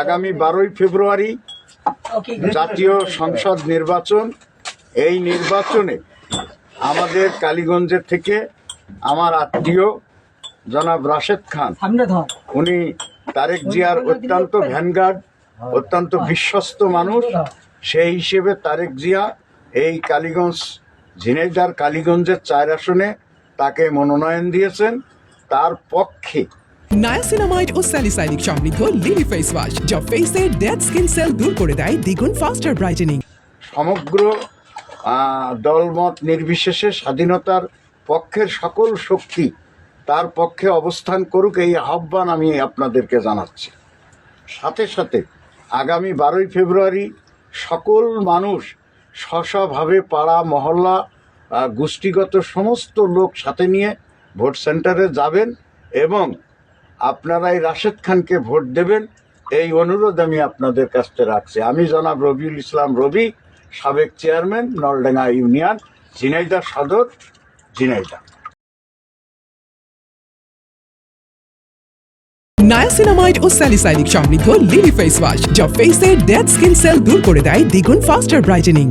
আগামী 12ই ফেব্রুয়ারি জাতীয় সংসদ নির্বাচন। এই নির্বাচনে আমাদের কালীগঞ্জের থেকে আমার আত্মীয় জনাব রাশেদ খান, উনি তারেক জিয়ার অত্যন্ত ভ্যানগার্ড, অত্যন্ত বিশ্বস্ত মানুষ। সেই হিসেবে তারেক জিয়া এই কালীগঞ্জ ঝিনাইদহ কালীগঞ্জের 4 আসনে তাকে মনোনয়ন দিয়েছেন। তার পক্ষে নায়াসিনামাইড ও স্যালিসাইলিক সমৃদ্ধ লিলি ফেস ওয়াশ যা ফেসের ডেড স্কিন সেল দূর করে দেয় দ্বিগুণ ফাস্টার ব্রাইটেনিং। সমগ্র দলমত নির্বিশেষে স্বাধীনতার পক্ষের সকল শক্তি তার পক্ষে অবস্থান করুক, এই আহ্বান আমি আপনাদেরকে জানাচ্ছি। সাথে সাথে আগামী 12ই ফেব্রুয়ারি সকল মানুষ স্বস্বভাবে পাড়া মহল্লা গোষ্ঠীগত সমস্ত লোক সাথে নিয়ে ভোট সেন্টারে যাবেন এবং আপনারা এই রাশেদ খানকে ভোট দেবেন, এই অনুরোধ আমি আপনাদের কাছে রাখছি। আমি জনাব রবিউল ইসলাম রবি, সাবেক চেয়ারম্যান, নলডাঙ্গা ইউনিয়ন, ঝিনাইদহ সদর, ঝিনাইদহ। নায়াসিনামাইড ও স্যালিসাইলিক সমৃদ্ধ লিলি ফেস ওয়াশ যা ফেসের ডেড স্কিন সেল দূর করে দেয় দ্বিগুণ ফাস্টার ব্রাইটেনিং।